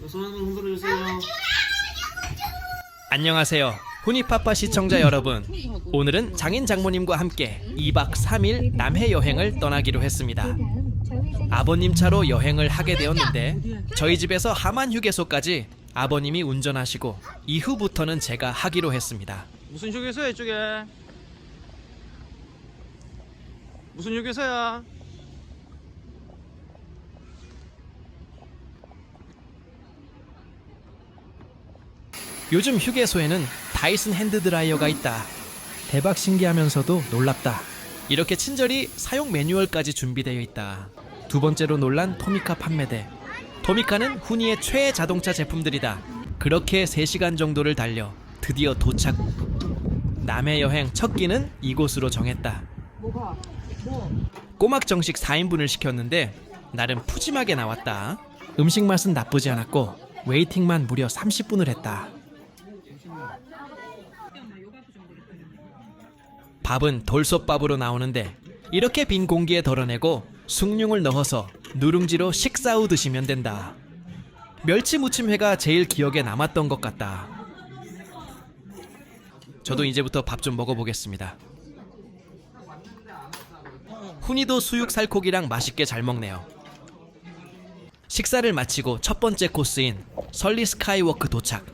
손 한번 흔들어주세요. 안녕하세요. 후니파파 시청자 여러분. 오늘은 장인 장모님과 함께 2박 3일 남해 여행을 떠나기로 했습니다. 아버님 차로 여행을 하게 되었는데 저희 집에서 하만 휴게소까지 아버님이 운전하시고 이후부터는 제가 하기로 했습니다. 무슨 휴게소야 이쪽에? 무슨 휴게소야? 요즘 휴게소에는 다이슨 핸드드라이어가 있다. 대박 신기하면서도 놀랍다. 이렇게 친절히 사용 매뉴얼까지 준비되어 있다. 두 번째로 놀란 토미카 판매대. 토미카는 후니의 최애 자동차 제품들이다. 그렇게 3시간 정도를 달려 드디어 도착. 남해 여행 첫 끼는 이곳으로 정했다. 꼬막 정식 4인분을 시켰는데 나름 푸짐하게 나왔다. 음식 맛은 나쁘지 않았고 웨이팅만 무려 30분을 했다. 밥은 돌솥밥으로 나오는데 이렇게 빈 공기에 덜어내고 숭늉을 넣어서 누룽지로 식사 후 드시면 된다. 멸치 무침회가 제일 기억에 남았던 것 같다. 저도 이제부터 밥 좀 먹어보겠습니다. 후니도 수육 살코기랑 맛있게 잘 먹네요. 식사를 마치고 첫 번째 코스인 설리 스카이워크 도착.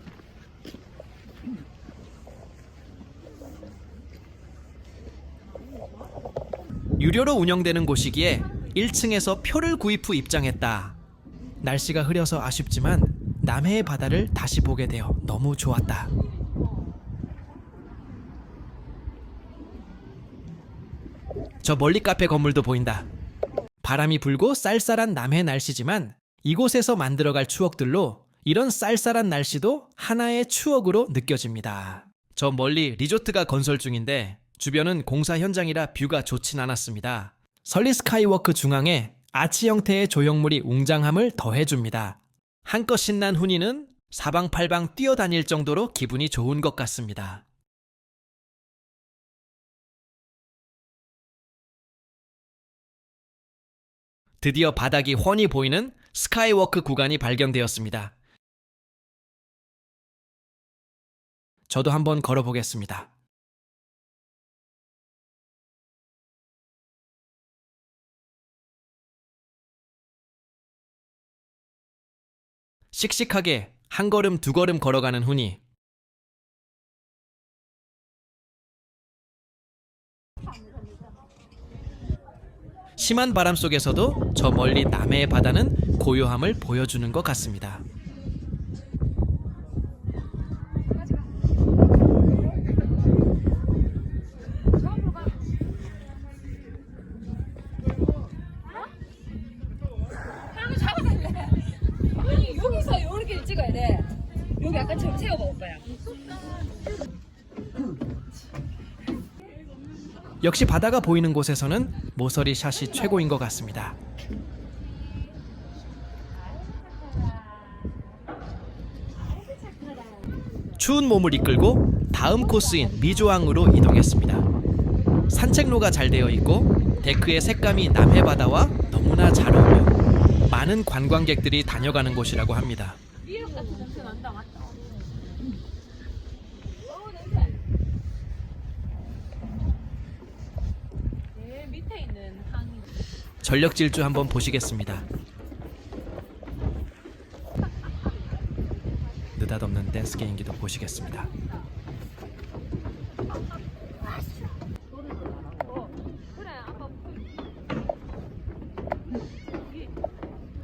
유료로 운영되는 곳이기에 1층에서 표를 구입 후 입장했다. 날씨가 흐려서 아쉽지만 남해의 바다를 다시 보게 되어 너무 좋았다. 저 멀리 카페 건물도 보인다. 바람이 불고 쌀쌀한 남해 날씨지만 이곳에서 만들어갈 추억들로 이런 쌀쌀한 날씨도 하나의 추억으로 느껴집니다. 저 멀리 리조트가 건설 중인데 주변은 공사 현장이라 뷰가 좋진 않았습니다. 설리 스카이워크 중앙에 아치 형태의 조형물이 웅장함을 더해줍니다. 한껏 신난 후니는 사방팔방 뛰어다닐 정도로 기분이 좋은 것 같습니다. 드디어 바닥이 훤히 보이는 스카이워크 구간이 발견되었습니다. 저도 한번 걸어보겠습니다. 씩씩하게 한 걸음 두 걸음 걸어가는 후니. 심한 바람 속에서도 저 멀리 남해의 바다는 고요함을 보여주는 것 같습니다. 아니 여기서 이렇게 찍어야 돼. 여기 약간 좀 세워봐 오빠야. 역시 바다가 보이는 곳에서는 모서리 샷이 최고인 것 같습니다. 추운 몸을 이끌고 다음 코스인 미조항으로 이동했습니다. 산책로가 잘 되어 있고 데크의 색감이 남해 바다와 너무나 잘 어울려 많은 관광객들이 다녀가는 곳이라고 합니다. 미역 같은 냄새 난다 맞다. 냄새. 밑에 있는 항이. 전력 질주 한번 보시겠습니다. 느닷없는 댄스 개인기도 보시겠습니다.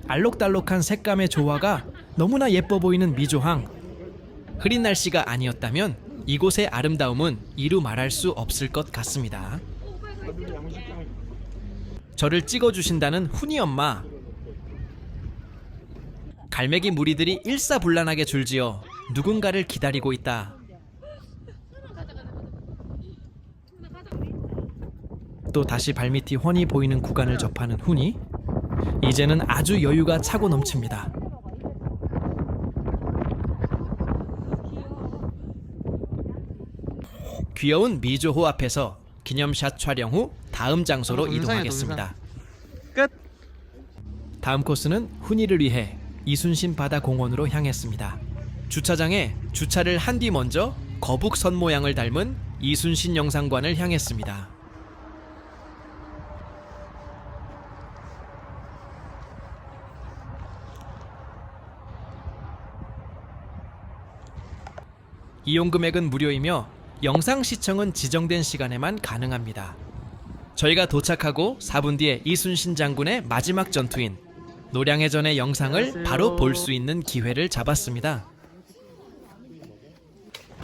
알록달록한 색감의 조화가 너무나 예뻐 보이는 미조항. 흐린 날씨가 아니었다면 이곳의 아름다움은 이루 말할 수 없을 것 같습니다. 저를 찍어주신다는 훈이 엄마. 갈매기 무리들이 일사불란하게 줄지어 누군가를 기다리고 있다. 또 다시 발밑이 훤히 보이는 구간을 접하는 훈이. 이제는 아주 여유가 차고 넘칩니다. 귀여운 미조호 앞에서 기념샷 촬영 후 다음 장소로 이동하겠습니다. 끝. 다음 코스는 훈이를 위해 이순신 바다 공원으로 향했습니다. 주차장에 주차를 한 뒤 먼저 거북선 모양을 닮은 이순신 영상관을 향했습니다. 이용 금액은 무료이며 영상 시청은 지정된 시간에만 가능합니다. 저희가 도착하고 4분 뒤에 이순신 장군의 마지막 전투인 노량해전의 영상을 바로 볼 수 있는 기회를 잡았습니다.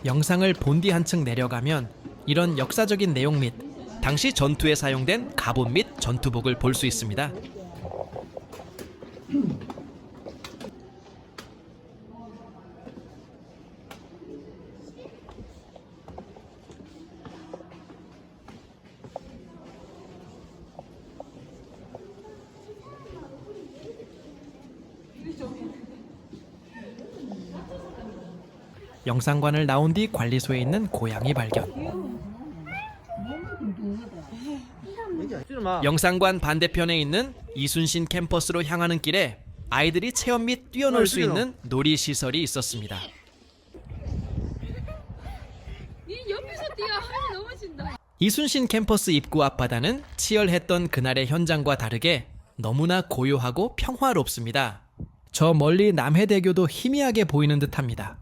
영상을 본 뒤 한층 내려가면 이런 역사적인 내용 및 당시 전투에 사용된 갑옷 및 전투복을 볼 수 있습니다. 영상관을 나온 뒤 관리소에 있는 고양이 발견. 영상관 반대편에 있는 이순신 캠퍼스로 향하는 길에 아이들이 체험 및 뛰어놀 수 있는 놀이시설이 있었습니다. 이 옆에서 뛰어. 하이 넘어진다. 이순신 캠퍼스 입구 앞바다는 치열했던 그날의 현장과 다르게 너무나 고요하고 평화롭습니다. 저 멀리 남해대교도 희미하게 보이는 듯합니다.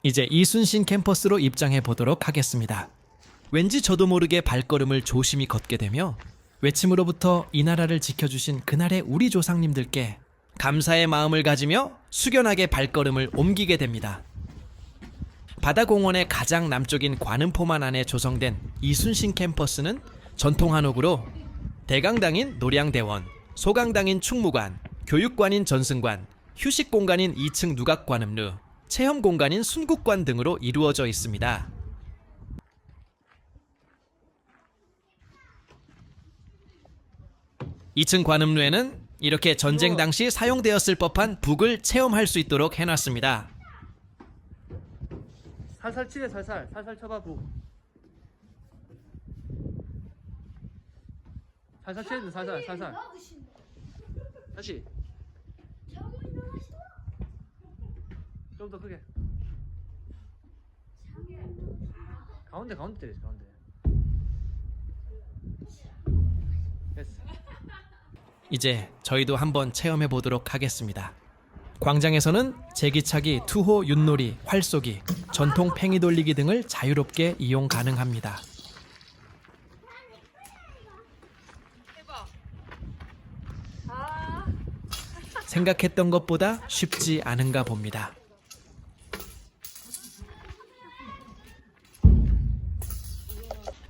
이제 이순신 캠퍼스로 입장해 보도록 하겠습니다. 왠지 저도 모르게 발걸음을 조심히 걷게 되며 외침으로부터 이 나라를 지켜주신 그날의 우리 조상님들께 감사의 마음을 가지며 숙연하게 발걸음을 옮기게 됩니다. 바다공원의 가장 남쪽인 관음포만 안에 조성된 이순신 캠퍼스는 전통 한옥으로 대강당인 노량대원, 소강당인 충무관, 교육관인 전승관, 휴식공간인 2층 누각관음루, 체험공간인 순국관 등으로 이루어져 있습니다. (2층) 관음루에는 이렇게 전쟁 당시 사용되었을 법한 북을 체험할 수 있도록 해놨습니다. 살살 치래 살살 쳐봐 북. 살살 치래 살살. 다시. 좀 더 크게. 가운데 때리지 가운데. 됐어. 이제 저희도 한번 체험해 보도록 하겠습니다. 광장에서는 제기차기, 투호, 윷놀이, 활쏘기, 전통 팽이 돌리기 등을 자유롭게 이용 가능합니다. 대박. 아. 생각했던 것보다 쉽지 않은가 봅니다.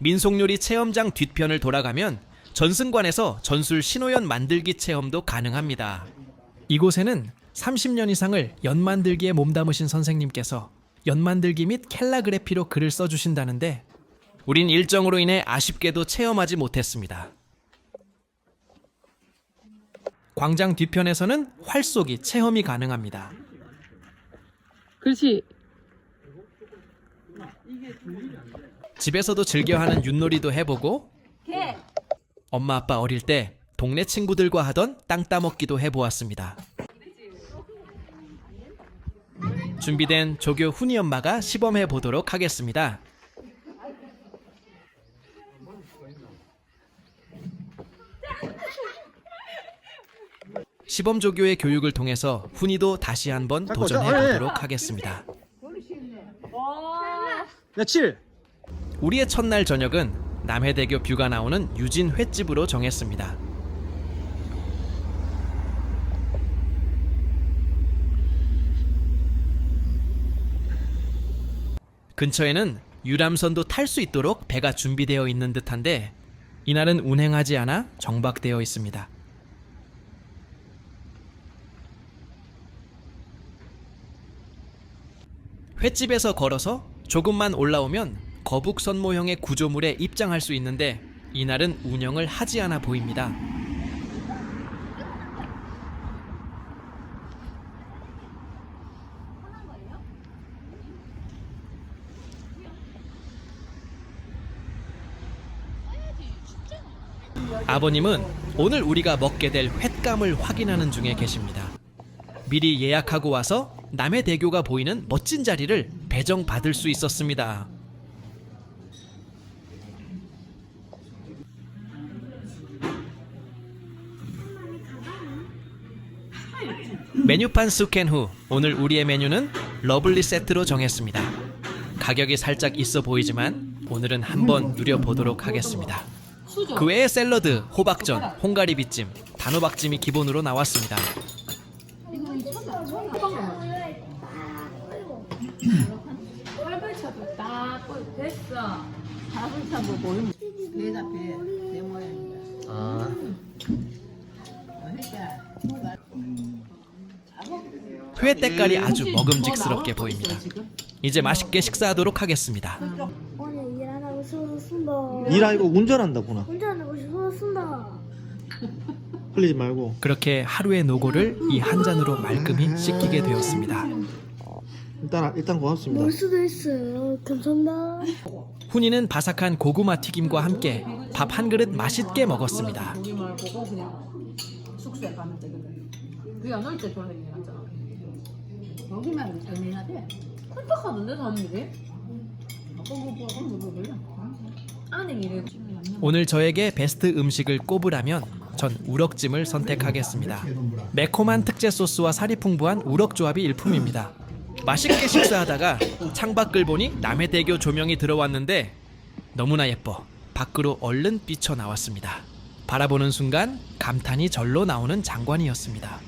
민속요리 체험장 뒤편을 돌아가면 전승관에서 전술 신호연 만들기 체험도 가능합니다. 이곳에는 30년 이상을 연 만들기에 몸담으신 선생님께서 연 만들기 및 캘라그래피로 글을 써주신다는데 우린 일정으로 인해 아쉽게도 체험하지 못했습니다. 광장 뒤편에서는 활쏘기 체험이 가능합니다. 그렇지. 집에서도 즐겨하는 윷놀이도 해보고 개. 엄마 아빠 어릴 때 동네 친구들과 하던 땅 따먹기도 해보았습니다. 준비된 조교 훈이 엄마가 시범해 보도록 하겠습니다. 시범 조교의 교육을 통해서 훈이도 다시 한번 도전해 보도록 하겠습니다. 야 7. 우리의 첫날 저녁은 남해대교 뷰가 나오는 유진 횟집으로 정했습니다. 근처에는 유람선도 탈 수 있도록 배가 준비되어 있는 듯한데 이날은 운행하지 않아 정박되어 있습니다. 횟집에서 걸어서 조금만 올라오면 거북선 모형의 구조물에 입장할 수 있는데 이날은 운영을 하지 않아 보입니다. 아버님은 오늘 우리가 먹게 될 횟감을 확인하는 중에 계십니다. 미리 예약하고 와서 남해대교가 보이는 멋진 자리를 배정받을 수 있었습니다. 메뉴판 스캔 후 오늘 우리의 메뉴는 러블리 세트로 정했습니다. 가격이 살짝 있어 보이지만 오늘은 한번 누려보도록 하겠습니다. 그 외에 샐러드, 호박전, 홍가리비찜, 단호박찜이 기본으로 나왔습니다. 팔발차도 딱 됐어. 팔발차 뭐 보이면 배다 배 모양이다. 아. 회 때깔이 아주 먹음직스럽게 보입니다. 이제 맛있게 식사하도록 하겠습니다. 오늘 일 안 하고 싶었습니다. 일 아니고 운전한다구나. 혼자 안 하고 싶었습니다. 흘리지 말고. 그렇게 하루의 노고를 이 한 잔으로 말끔히 씻기게 되었습니다. 일단 고맙습니다. 올 수도 있어요. 감사합니다. 훈이는 바삭한 고구마 튀김과 함께 밥 한 그릇 맛있게 먹었습니다. 고기만 보고 그냥 숙소에 가면 되거든. 그게 안 올 때 저녁에 하잖아. 여기만 예민하대. 컬떡하던데 사람들이? 아까 뭐 몰라. 안에 이래. 오늘 저에게 베스트 음식을 꼽으라면 전 우럭찜을 선택하겠습니다. 매콤한 특제 소스와 살이 풍부한 우럭 조합이 일품입니다. 맛있게 식사하다가 창밖을 보니 남해대교 조명이 들어왔는데 너무나 예뻐 밖으로 얼른 뛰쳐나왔습니다. 바라보는 순간 감탄이 절로 나오는 장관이었습니다.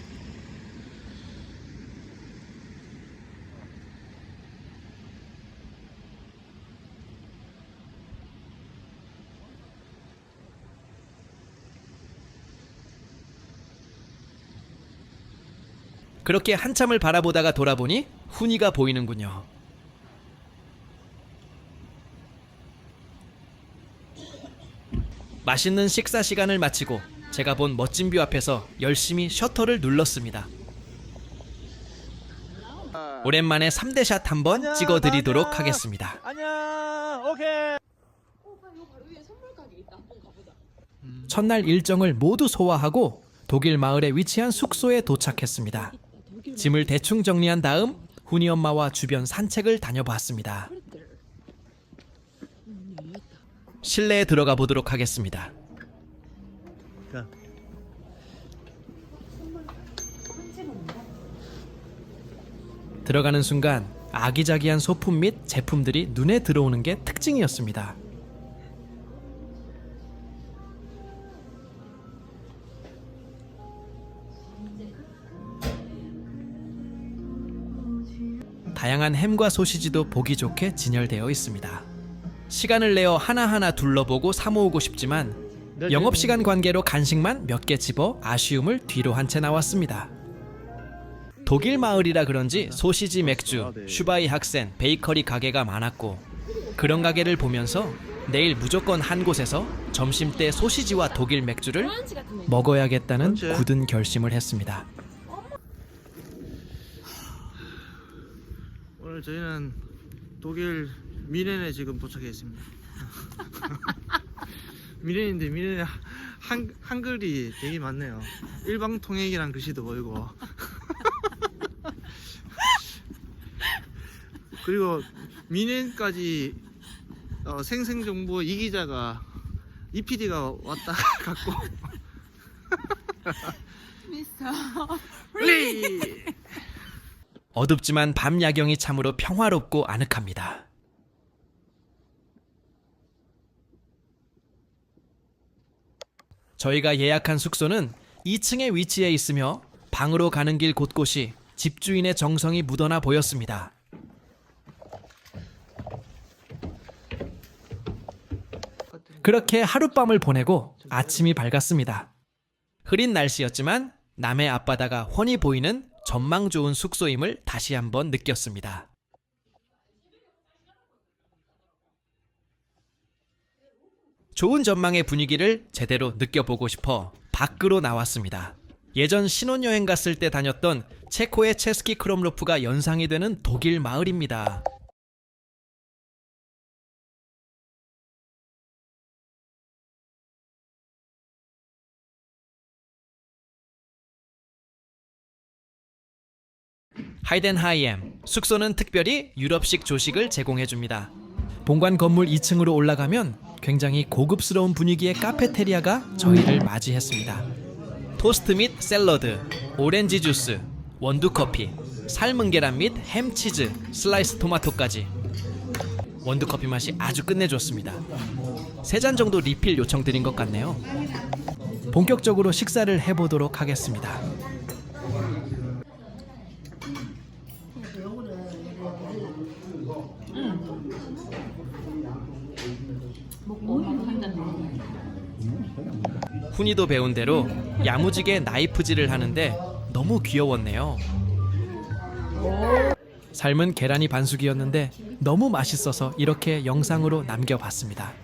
그렇게 한참을 바라보다가 돌아보니 훈이가 보이는군요. 맛있는 식사 시간을 마치고 제가 본 멋진 뷰 앞에서 열심히 셔터를 눌렀습니다. 오랜만에 3대샷 한번 찍어드리도록 하겠습니다. 안녕. 오케이. 첫날 일정을 모두 소화하고 독일 마을에 위치한 숙소에 도착했습니다. 짐을 대충 정리한 다음 훈이 엄마와 주변 산책을 다녀봤습니다. 실내에 들어가 보도록 하겠습니다. 자. 들어가는 순간 아기자기한 소품 및 제품들이 눈에 들어오는 게 특징이었습니다. 다양한 햄과 소시지도 보기 좋게 진열되어 있습니다. 시간을 내어 하나하나 둘러보고 사모으고 싶지만 영업시간 관계로 간식만 몇 개 집어 아쉬움을 뒤로 한 채 나왔습니다. 독일 마을이라 그런지 소시지 맥주, 슈바이 학센, 베이커리 가게가 많았고 그런 가게를 보면서 내일 무조건 한 곳에서 점심때 소시지와 독일 맥주를 먹어야겠다는 굳은 결심을 했습니다. 오늘 저희는 독일 미넨에 지금 도착했습니다. 미넨인데 미넨에 한글이 되게 많네요. 일방통행이란 글씨도 보이고. 그리고 미넨까지 생생정보 이 기자가 이 PD가 왔다 갔고. 미스터 리! 어둡지만 밤 야경이 참으로 평화롭고 아늑합니다. 저희가 예약한 숙소는 2층에 위치해 있으며 방으로 가는 길 곳곳이 집주인의 정성이 묻어나 보였습니다. 그렇게 하룻밤을 보내고 아침이 밝았습니다. 흐린 날씨였지만 남해 앞바다가 훤히 보이는 전망 좋은 숙소임을 다시 한번 느꼈습니다. 좋은 전망의 분위기를 제대로 느껴보고 싶어 밖으로 나왔습니다. 예전 신혼여행 갔을 때 다녔던 체코의 체스키 크롬로프가 연상이 되는 독일 마을입니다. 하이덴하이엠 숙소는 특별히 유럽식 조식을 제공해줍니다. 본관 건물 2층으로 올라가면 굉장히 고급스러운 분위기의 카페테리아가 저희를 맞이했습니다. 토스트 및 샐러드, 오렌지 주스, 원두 커피, 삶은 계란 및 햄치즈, 슬라이스 토마토까지. 원두 커피 맛이 아주 끝내줬습니다. 3잔 정도 리필 요청드린 것 같네요. 본격적으로 식사를 해보도록 하겠습니다. 훈이도 배운 대로 야무지게 나이프질을 하는데 너무 귀여웠네요. 삶은 계란이 반숙이었는데 너무 맛있어서 이렇게 영상으로 남겨봤습니다.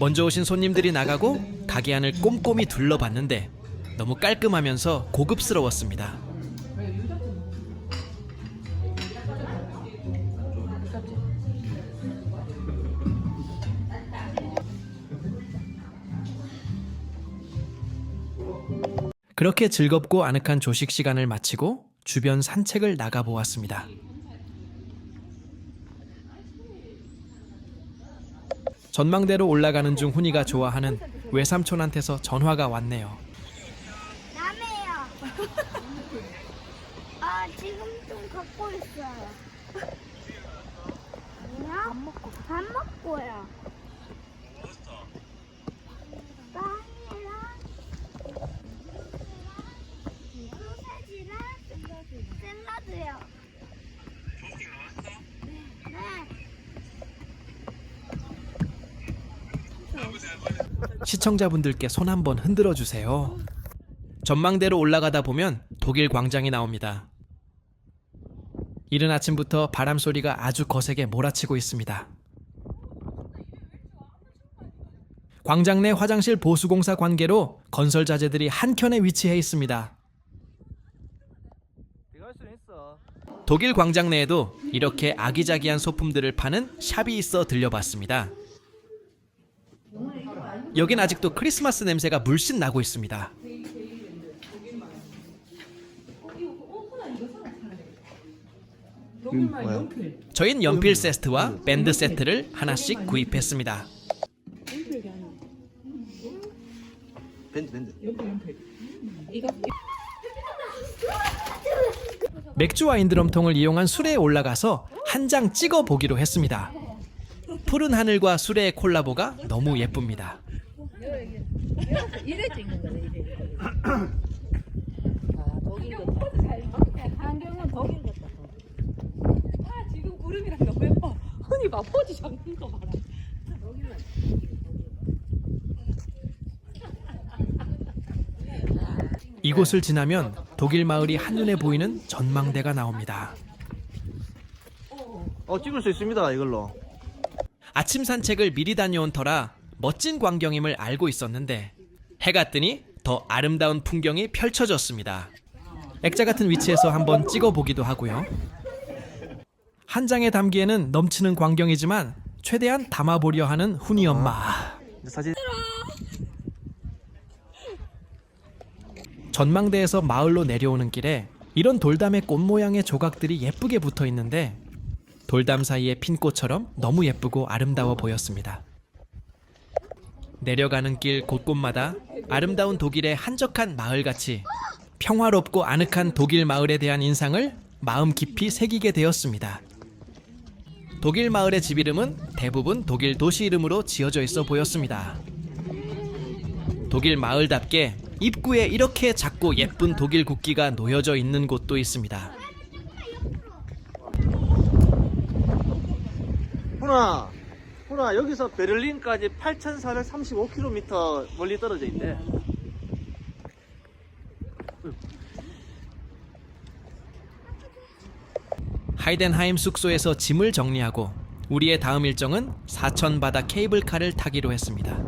먼저 오신 손님들이 나가고 가게 안을 꼼꼼히 둘러봤는데 너무 깔끔하면서 고급스러웠습니다. 그렇게 즐겁고 아늑한 조식 시간을 마치고 주변 산책을 나가보았습니다. 전망대로 올라가는 중 훈이가 좋아하는 외삼촌한테서 전화가 왔네요. 남해요. 아, 지금 좀 갖고 있어요. 뭐야? 밥 먹고요. 빵이랑 소세지랑 샐러드요. 네. 시청자분들께 손 한번 흔들어 주세요. 전망대로 올라가다 보면 독일 광장이 나옵니다. 이른 아침부터 바람 소리가 아주 거세게 몰아치고 있습니다. 광장 내 화장실 보수공사 관계로 건설 자재들이 한켠에 위치해 있습니다. 독일 광장 내에도 이렇게 아기자기한 소품들을 파는 샵이 있어 들려봤습니다. 여긴 아직도 크리스마스 냄새가 물씬 나고 있습니다. 저흰 연필 세트와 밴드 세트를 하나씩 구입했습니다. 밴드. 맥주 와인 드럼통을 이용한 수레에 올라가서 한 장 찍어 보기로 했습니다. 푸른 하늘과 수레의 콜라보가 너무 예쁩니다. 이래 찍는 거네, 이래. 독일 안경은 독일 같다. 아, 지금 구름이랑 너무 예뻐. 흔히 막 포즈 잡는 거 봐라. 이곳을 지나면 독일 마을이 한눈에 보이는 전망대가 나옵니다. 찍을 수 있습니다 이걸로. 아침 산책을 미리 다녀온 터라 멋진 광경임을 알고 있었는데 해가 뜨니 더 아름다운 풍경이 펼쳐졌습니다. 액자 같은 위치에서 한번 찍어보기도 하고요. 한 장에 담기에는 넘치는 광경이지만 최대한 담아보려 하는 훈이 엄마. 사진. 전망대에서 마을로 내려오는 길에 이런 돌담의 꽃 모양의 조각들이 예쁘게 붙어 있는데 돌담 사이의 핀 꽃처럼 너무 예쁘고 아름다워 보였습니다. 내려가는 길 곳곳마다 아름다운 독일의 한적한 마을같이 평화롭고 아늑한 독일 마을에 대한 인상을 마음 깊이 새기게 되었습니다. 독일 마을의 집 이름은 대부분 독일 도시 이름으로 지어져 있어 보였습니다. 독일 마을답게 입구에 이렇게 작고 예쁜 독일 국기가 놓여져 있는 곳도 있습니다. 훈아 여기서 베를린까지 8,435km 멀리 떨어져 있대. 하이덴하임 숙소에서 짐을 정리하고 우리의 다음 일정은 사천바다 케이블카를 타기로 했습니다.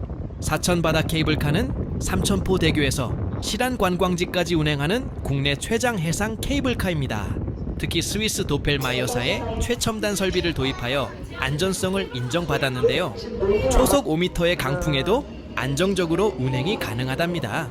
사천바다 케이블카는 삼천포 대교에서 실안 관광지까지 운행하는 국내 최장 해상 케이블카입니다. 특히 스위스 도펠마이어사의 최첨단 설비를 도입하여 안전성을 인정받았는데요. 초속 5m의 강풍에도 안정적으로 운행이 가능하답니다.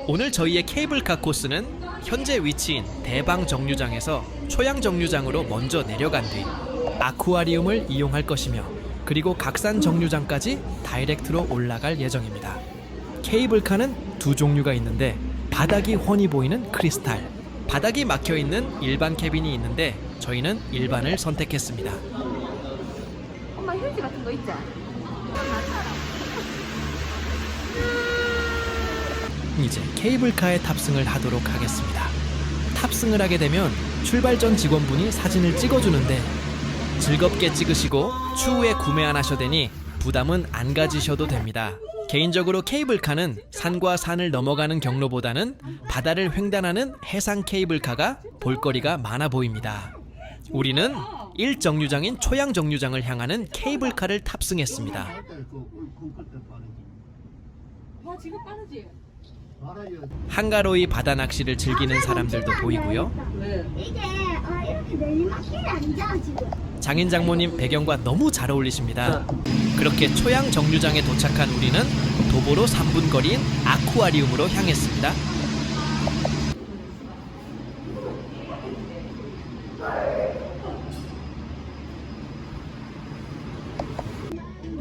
오늘 저희의 케이블카 코스는 현재 위치인 대방 정류장에서 초양 정류장으로 먼저 내려간 뒤 아쿠아리움을 이용할 것이며 그리고 각산 정류장까지 다이렉트로 올라갈 예정입니다. 케이블카는 두 종류가 있는데 바닥이 훤히 보이는 크리스탈, 바닥이 막혀있는 일반 캐빈이 있는데 저희는 일반을 선택했습니다. 엄마 휴지 같은 거 있지? 이제 케이블카에 탑승을 하도록 하겠습니다. 탑승을 하게 되면 출발 전 직원분이 사진을 찍어주는데 즐겁게 찍으시고 추후에 구매 안 하셔도 되니 부담은 안 가지셔도 됩니다. 개인적으로 케이블카는 산과 산을 넘어가는 경로보다는 바다를 횡단하는 해상 케이블카가 볼거리가 많아 보입니다. 우리는 1정류장인 초양 정류장을 향하는 케이블카를 탑승했습니다. 와 지금 빠르지? 한가로이 바다 낚시를 즐기는 사람들도 보이고요. 이게 이렇게 내리막길이 아니잖아 지금. 장인 장모님 배경과 너무 잘 어울리십니다. 그렇게 초양 정류장에 도착한 우리는 도보로 3분 거리인 아쿠아리움으로 향했습니다.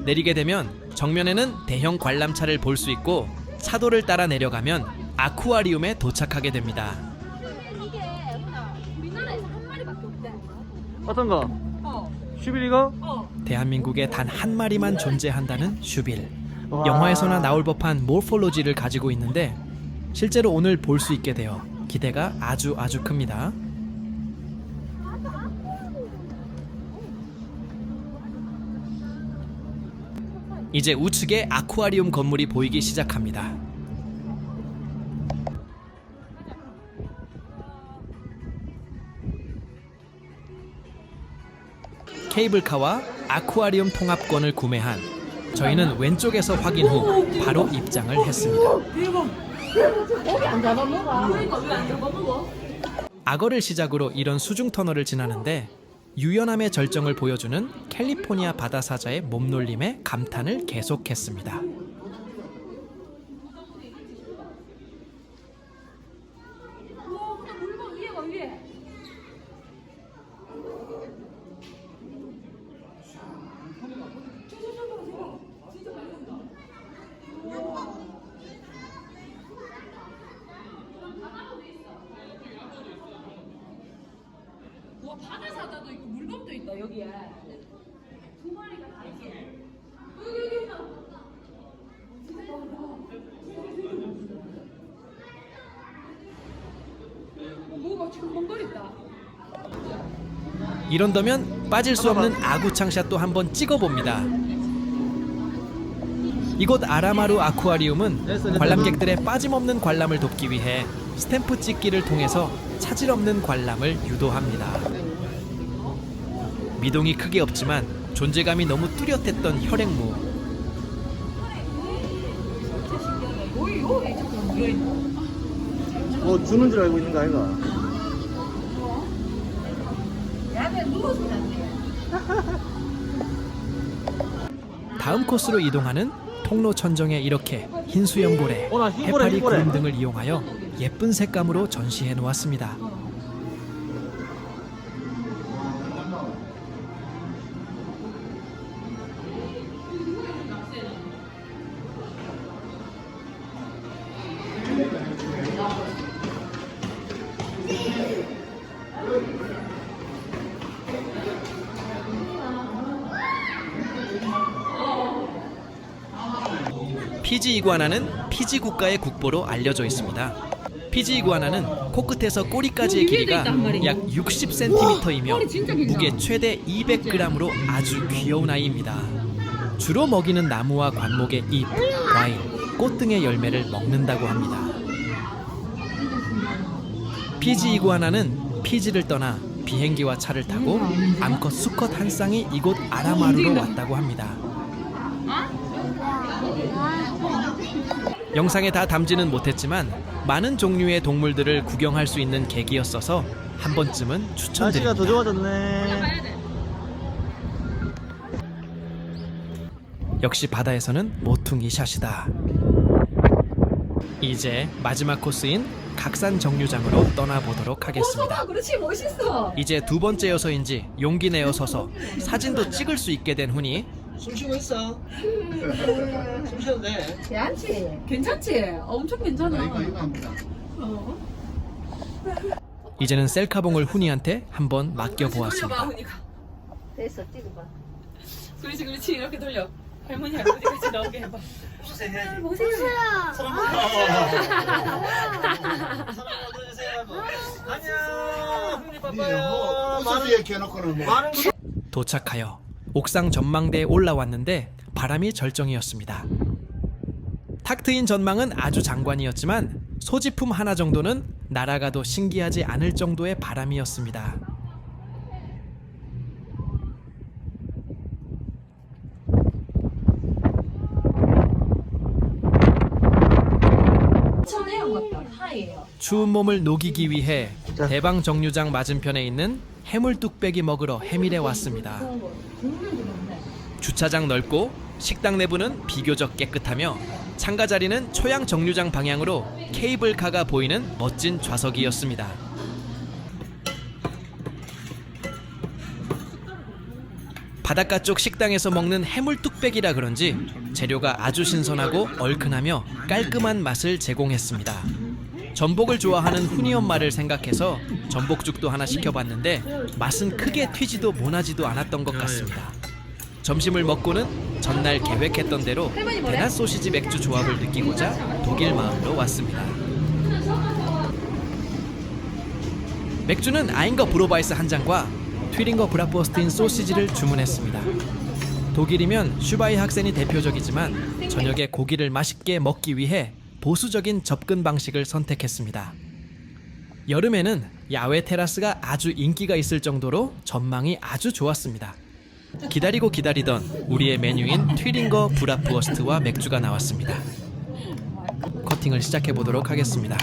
내리게 되면 정면에는 대형 관람차를 볼 수 있고 차도를 따라 내려가면 아쿠아리움에 도착하게 됩니다. 이게 우리나라에서 한 마리밖에 없대. 어떤 거? 어. 슈빌이가? 대한민국에 단 한 마리만 존재한다는 슈빌. 영화에서나 나올 법한 모포로지를 가지고 있는데 실제로 오늘 볼 수 있게 되어 기대가 아주 큽니다. 이제 우측에 아쿠아리움 건물이 보이기 시작합니다. 케이블카와 아쿠아리움 통합권을 구매한 저희는 왼쪽에서 확인 후 바로 입장을 했습니다. 안 잡아먹어. 그러니까 왜 안 잡아먹어? 악어를 시작으로 이런 수중 터널을 지나는데 유연함의 절정을 보여주는 캘리포니아 바다사자의 몸놀림에 감탄을 계속했습니다. 물건 위에 봐 위에. 와 바다사자도 있고 물범도 있다 여기에. 두 마리가 다 있어. 여기 있다. 뭐가 지금 멍거리다. 이런다면 빠질 수 없는 아구창샷도 한번 찍어봅니다. 이곳 아라마루 아쿠아리움은 관람객들의 빠짐없는 관람을 돕기 위해 스탬프 찍기를 통해서 차질 없는 관람을 유도합니다. 미동이 크게 없지만 존재감이 너무 뚜렷했던 혈액무. 뭐 주는 줄 알고 있는 거 아이가? 다음 코스로 이동하는 통로 천정에 이렇게 흰 수염고래, 해파리 구름 등을 이용하여 예쁜 색감으로 전시해 놓았습니다. 피지 이구아나는 피지 국가의 국보로 알려져 있습니다. 피지 이구아나는 코끝에서 꼬리까지의 길이가 약 60cm이며 무게 최대 200g으로 아주 귀여운 아이입니다. 주로 먹이는 나무와 관목의 잎, 과일, 꽃 등의 열매를 먹는다고 합니다. 피지 이구아나는 피지를 떠나 비행기와 차를 타고 암컷 수컷 한 쌍이 이곳 아라마루로 왔다고 합니다. 영상에 다 담지는 못했지만 많은 종류의 동물들을 구경할 수 있는 계기였어서 한 번쯤은 날씨가 추천드립니다. 더 좋아졌네. 역시 바다에서는 모퉁이 샷이다. 이제 마지막 코스인 각산 정류장으로 떠나보도록 하겠습니다. 그렇지 멋있어. 이제 두 번째여서인지 용기 내어 서서 사진도 찍을 수 있게 된 훈이 숨 쉬고 있어. 숨 쉬어도 돼. 괜찮지? 엄청 괜찮아. 이제는 셀카봉을 훈이한테 한번 맡겨보았습니다. 됐어 찍어봐. 그렇지 이렇게 돌려. 할머니 할아버지 같이 나오게 해봐. 도착하여 옥상 전망대에 올라왔는데 바람이 절정이었습니다. 탁 트인 전망은 아주 장관이었지만 소지품 하나 정도는 날아가도 신기하지 않을 정도의 바람이었습니다. 천혜영 같다. 하이에요. 추운 몸을 녹이기 위해 대방 정류장 맞은편에 있는 해물 뚝배기 먹으러 해밀에 왔습니다. 주차장 넓고 식당 내부는 비교적 깨끗하며 참가 자리는 초양 정류장 방향으로 케이블카가 보이는 멋진 좌석이었습니다. 바닷가 쪽 식당에서 먹는 해물 뚝배기라 그런지 재료가 아주 신선하고 얼큰하며 깔끔한 맛을 제공했습니다. 전복을 좋아하는 훈이 엄마를 생각해서 전복죽도 하나 시켜봤는데 맛은 크게 튀지도 모나지도 않았던 것 같습니다. 점심을 먹고는 전날 계획했던 대로 대낮 소시지 맥주 조합을 느끼고자 독일 마을로 왔습니다. 맥주는 아인거 브로바이스 한 잔과 튀링거 브라포스트인 소시지를 주문했습니다. 독일이면 슈바이 학센이 대표적이지만 저녁에 고기를 맛있게 먹기 위해 보수적인 접근 방식을 선택했습니다. 여름에는 야외 테라스가 아주 인기가 있을 정도로 전망이 아주 좋았습니다. 기다리고 기다리던 우리의 메뉴인 튀링거 브라푸어스트와 맥주가 나왔습니다. 커팅을 시작해 보도록 하겠습니다.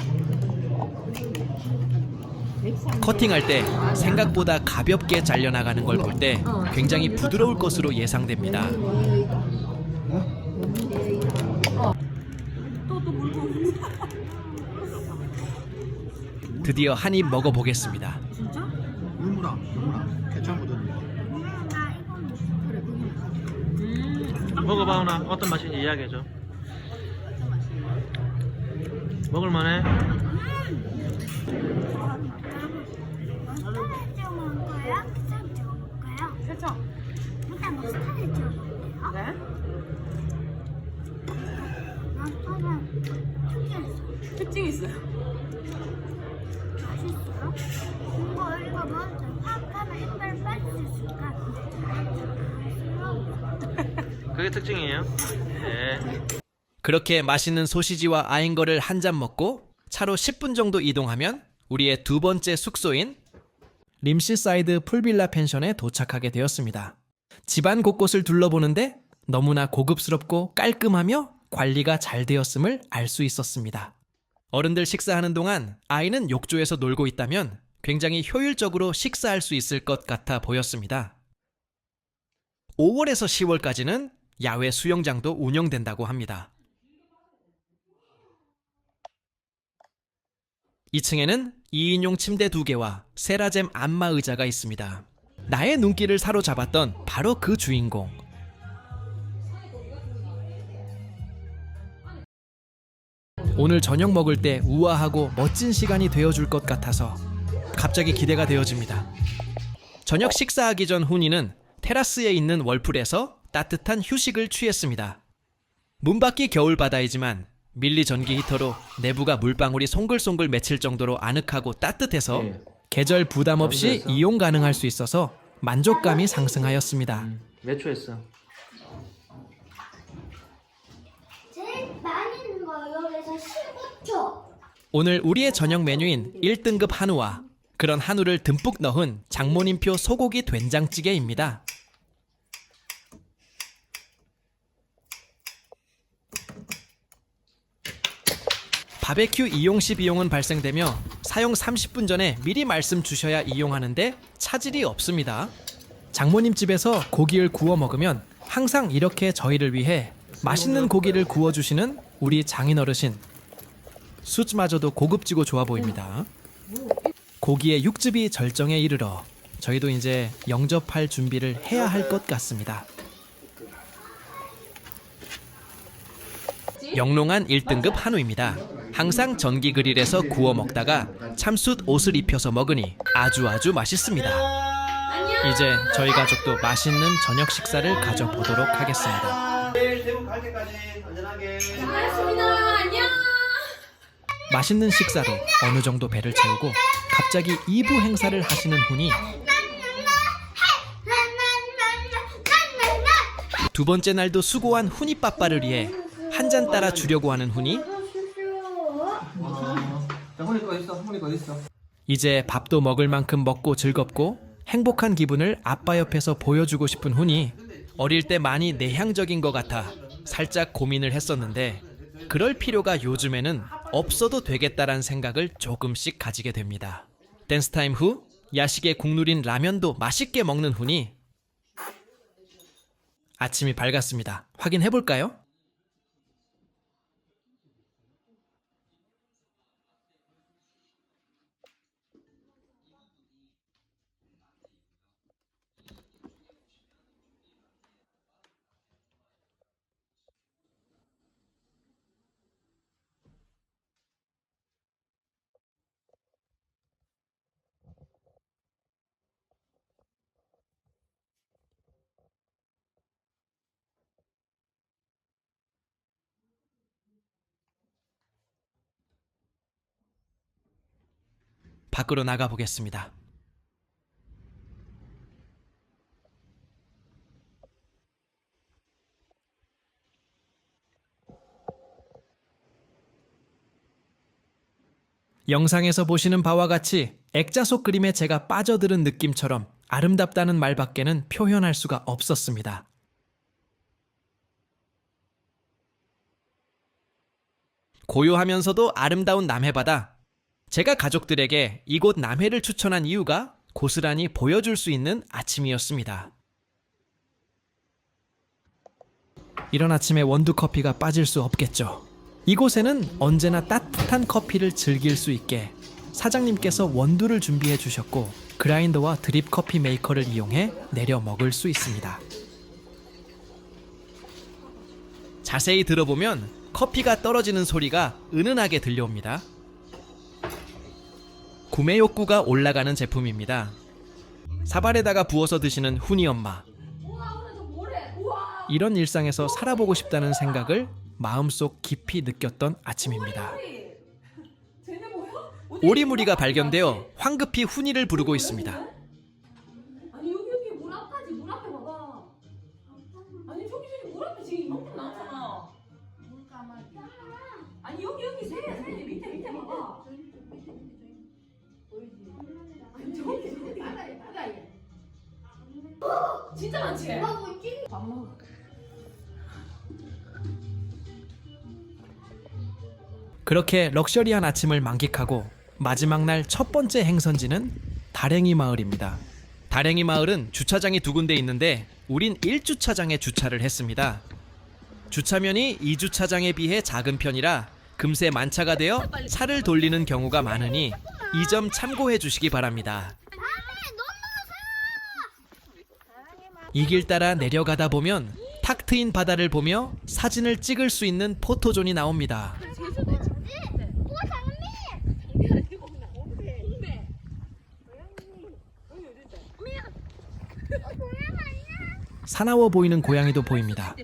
커팅할 때 생각보다 가볍게 잘려나가는 걸 볼 때 굉장히 부드러울 것으로 예상됩니다. 드디어 한 입 먹어보겠습니다. 물무라 괜찮거든. 먹어봐 누나. 어떤 맛인지 이야기해줘. 먹을만해? 머스타드 찍어 먹을 거예요? 케첩 찍어 먹을 거예요? 케첩. 일단 머스타드 찍어 먹을게요. 네? 머스타드 특징 있어요. 맛있어요? 이거 먼저 확 하면 이빨 빠질 수 있으니까 그게 특징이에요? 네. 그렇게 맛있는 소시지와 아인거를 한 잔 먹고 차로 10분 정도 이동하면 우리의 두 번째 숙소인 림시사이드 풀빌라 펜션에 도착하게 되었습니다. 집안 곳곳을 둘러보는데 너무나 고급스럽고 깔끔하며 관리가 잘 되었음을 알 수 있었습니다. 어른들 식사하는 동안 아이는 욕조에서 놀고 있다면 굉장히 효율적으로 식사할 수 있을 것 같아 보였습니다. 5월에서 10월까지는 야외 수영장도 운영된다고 합니다. 2층에는 2인용 침대 2개와 세라젬 안마 의자가 있습니다. 나의 눈길을 사로잡았던 바로 그 주인공. 오늘 저녁 먹을 때 우아하고 멋진 시간이 되어줄 것 같아서 갑자기 기대가 되어집니다. 저녁 식사하기 전 훈이는 테라스에 있는 월풀에서 따뜻한 휴식을 취했습니다. 문밖이 겨울바다이지만 밀리 전기 히터로 내부가 물방울이 송글송글 맺힐 정도로 아늑하고 따뜻해서 계절 부담 없이 이용 가능할 수 있어서 만족감이 상승하였습니다. 몇 초 했어? 제일 많이 있는 거 여기서 15초. 오늘 우리의 저녁 메뉴인 1등급 한우와 그런 한우를 듬뿍 넣은 장모님표 소고기 된장찌개입니다. 바베큐 이용시 비용은 발생되며 사용 30분 전에 미리 말씀 주셔야 이용하는데 차질이 없습니다. 장모님 집에서 고기를 구워 먹으면 항상 이렇게 저희를 위해 맛있는 고기를 구워주시는 우리 장인어르신. 숯마저도 고급지고 좋아 보입니다. 고기의 육즙이 절정에 이르러 저희도 이제 영접할 준비를 해야 할 것 같습니다. 영롱한 1등급 한우입니다. 항상 전기 그릴에서 구워 먹다가 참숯 옷을 입혀서 먹으니 아주 맛있습니다. 이제 저희 가족도 맛있는 저녁 식사를 가져보도록 하겠습니다. 내일 대구 갈 때까지 안전하게. 맛있는 식사로 어느 정도 배를 채우고 갑자기 2부 행사를 하시는 훈이 두 번째 날도 수고한 훈이 빠빠를 위해 한 잔 따라 주려고 하는 훈이 이제 밥도 먹을 만큼 먹고 즐겁고 행복한 기분을 아빠 옆에서 보여주고 싶은 훈이 어릴 때 많이 내향적인 것 같아 살짝 고민을 했었는데 그럴 필요가 요즘에는 없어도 되겠다란 생각을 조금씩 가지게 됩니다. 댄스타임 후 야식에 국룰인 라면도 맛있게 먹는 훈이 아침이 밝았습니다. 확인해볼까요? 밖으로 나가 보겠습니다. 영상에서 보시는 바와 같이 액자 속 그림에 제가 빠져드는 느낌처럼 아름답다는 말밖에는 표현할 수가 없었습니다. 고요하면서도 아름다운 남해바다. 제가 가족들에게 이곳 남해를 추천한 이유가 고스란히 보여줄 수 있는 아침이었습니다. 이런 아침에 원두커피가 빠질 수 없겠죠. 이곳에는 언제나 따뜻한 커피를 즐길 수 있게 사장님께서 원두를 준비해 주셨고 그라인더와 드립 커피 메이커를 이용해 내려 먹을 수 있습니다. 자세히 들어보면 커피가 떨어지는 소리가 은은하게 들려옵니다. 구매 욕구가 올라가는 제품입니다. 사발에다가 부어서 드시는 훈이 엄마. 이런 일상에서 살아보고 싶다는 생각을 마음속 깊이 느꼈던 아침입니다. 오리무리가 발견되어 황급히 훈이를 부르고 있습니다. 아니 여기 물 앞까지 물 앞에 봐봐. 아니 저기 물 앞에 지금 이만큼 나왔잖아. 물 감았다. 아니 여기 새야 밑에 봐봐. 아니 저기 바다에. 진짜 많지? 밥 먹어. 그렇게 럭셔리한 아침을 만끽하고 마지막 날 첫 번째 행선지는 다랭이 마을입니다. 다랭이 마을은 주차장이 2군데 있는데 우린 1주차장에 주차를 했습니다. 주차면이 2주차장에 비해 작은 편이라 금세 만차가 되어 차를 돌리는 경우가 많으니 이 점 참고해 주시기 바랍니다. 이 길 따라 내려가다 보면 탁 트인 바다를 보며 사진을 찍을 수 있는 포토존이 나옵니다. 사나워 보이는 고양이도 보입니다.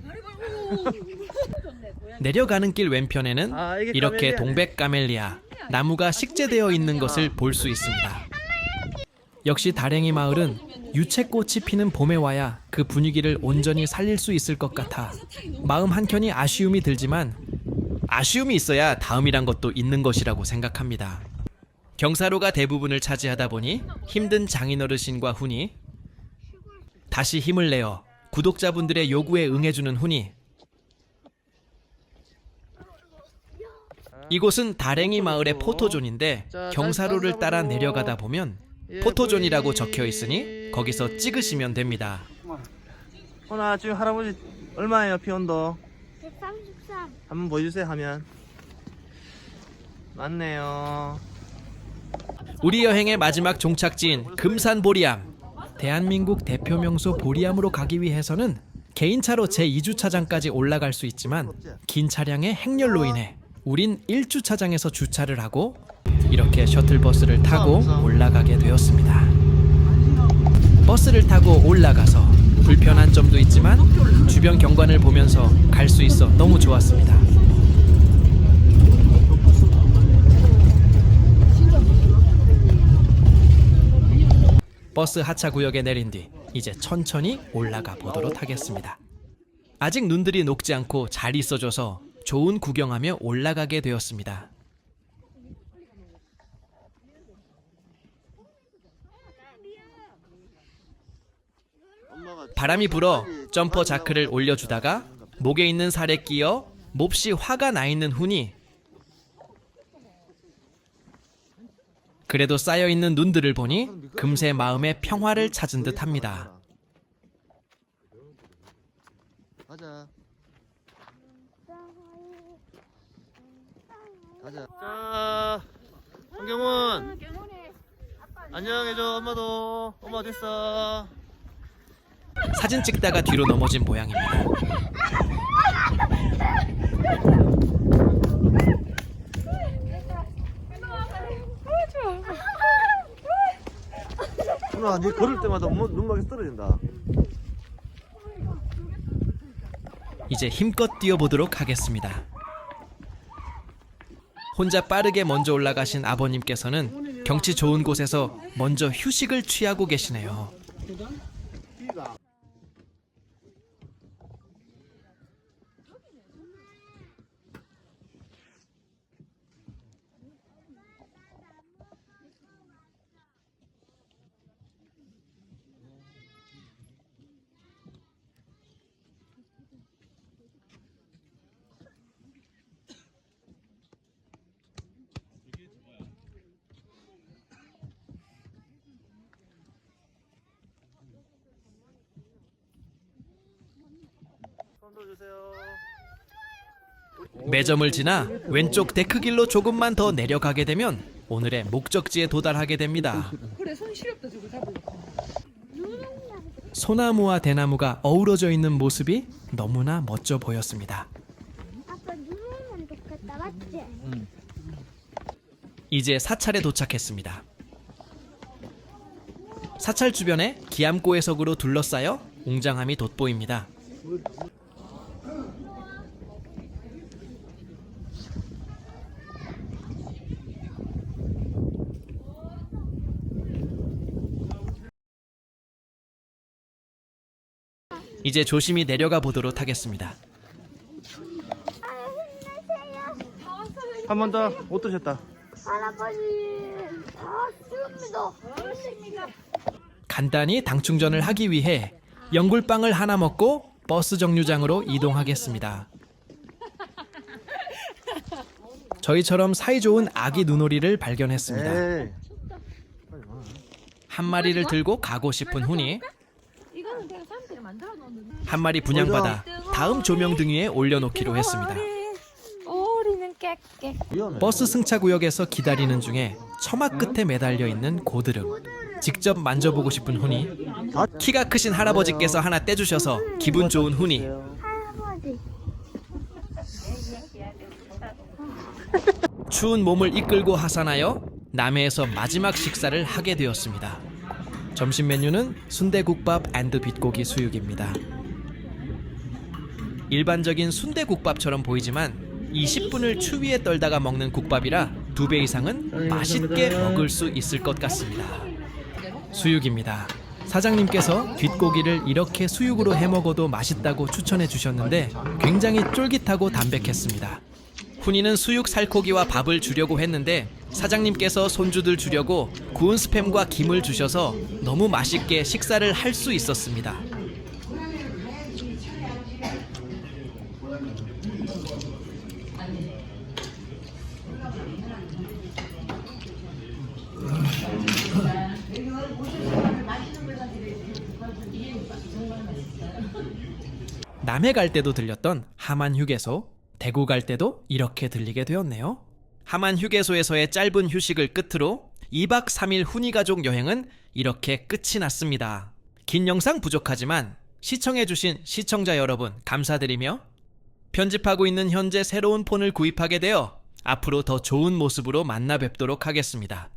내려가는 길 왼편에는 이렇게 동백 가멜리아, 나무가 식재되어 있는 것을 볼 수 있습니다. 역시 다랭이 마을은 유채꽃이 피는 봄에 와야 그 분위기를 온전히 살릴 수 있을 것 같아 마음 한켠이 아쉬움이 들지만 아쉬움이 있어야 다음이란 것도 있는 것이라고 생각합니다. 경사로가 대부분을 차지하다 보니 힘든 장인어르신과 훈이 다시 힘을 내어 구독자분들의 요구에 응해주는 훈이 이곳은 다랭이 마을의 포토존인데 경사로를 따라 내려가다 보면 포토존이라고 적혀 있으니 거기서 찍으시면 됩니다. 호나 지금 할아버지 얼마예요 피 온도? 133. 한번 보여주세요 하면. 맞네요. 우리 여행의 마지막 종착지인 금산 보리암. 대한민국 대표 명소 보리암으로 가기 위해서는 개인차로 제2주차장까지 올라갈 수 있지만 긴 차량의 행렬로 인해 우린 1주차장에서 주차를 하고 이렇게 셔틀버스를 타고 올라가게 되었습니다. 버스를 타고 올라가서 불편한 점도 있지만 주변 경관을 보면서 갈 수 있어 너무 좋았습니다. 버스 하차 구역에 내린 뒤 이제 천천히 올라가 보도록 하겠습니다. 아직 눈들이 녹지 않고 잘 있어줘서 좋은 구경하며 올라가게 되었습니다. 바람이 불어 점퍼 자크를 올려주다가 목에 있는 살에 끼어 몹시 화가 나 있는 훈이 그래도 쌓여있는 눈들을 보니 금세 마음의 평화를 찾은 듯합니다. 가자. 가자. 자, 성경훈. 안녕해줘 엄마도. 엄마 어딨어? 사진 찍다가 뒤로 넘어진 모양입니다. 누나 니 걸을 때마다 눈막이 떨어진다. 이제 힘껏 뛰어보도록 하겠습니다. 혼자 빠르게 먼저 올라가신 아버님께서는 경치 좋은 곳에서 먼저 휴식을 취하고 계시네요. 손도 주세요. 매점을 지나 왼쪽 데크길로 조금만 더 내려가게 되면 오늘의 목적지에 도달하게 됩니다. 그래 손 시렵다 저거 잡으려고. 소나무와 대나무가 어우러져 있는 모습이 너무나 멋져 보였습니다. 아빠 누르면 좋겠다, 맞지? 이제 사찰에 도착했습니다. 사찰 주변에 기암고해석으로 둘러싸여 웅장함이 돋보입니다. 이제 조심히 내려가 보도록 하겠습니다. 한 번 더 못 드셨다. 할아버지, 반갑습니다. 간단히 당 충전을 하기 위해 연굴빵을 하나 먹고 버스 정류장으로 이동하겠습니다. 저희처럼 사이좋은 아기 눈오리를 발견했습니다. 에이. 한 마리를 들고 가고 싶은 훈이 이거는 내가 사람들이 만들어 놓는. 한 마리 분양받아 다음 조명등 위에 올려놓기로 했습니다. 오리는 깨깨. 위험해. 버스 승차구역에서 기다리는 중에 처마 끝에 매달려 있는 고드름. 직접 만져보고 싶은 훈이 키가 크신 할아버지께서 하나 떼주셔서 기분 좋은 훈이 할아버지. 추운 몸을 이끌고 하산하여 남해에서 마지막 식사를 하게 되었습니다. 점심 메뉴는 순대국밥 앤드 빛고기 수육입니다. 일반적인 순대국밥처럼 보이지만 20분을 추위에 떨다가 먹는 국밥이라 2배 이상은 맛있게 먹을 수 있을 것 같습니다. 수육입니다. 사장님께서 뒷고기를 이렇게 수육으로 해먹어도 맛있다고 추천해 주셨는데 굉장히 쫄깃하고 담백했습니다. 훈이는 수육 살코기와 밥을 주려고 했는데 사장님께서 손주들 주려고 구운 스팸과 김을 주셔서 너무 맛있게 식사를 할 수 있었습니다. 남해 갈 때도 들렸던 하만 휴게소, 대구 갈 때도 이렇게 들리게 되었네요. 하만 휴게소에서의 짧은 휴식을 끝으로 2박 3일 훈이 가족 여행은 이렇게 끝이 났습니다. 긴 영상 부족하지만 시청해주신 시청자 여러분 감사드리며 편집하고 있는 현재 새로운 폰을 구입하게 되어 앞으로 더 좋은 모습으로 만나 뵙도록 하겠습니다.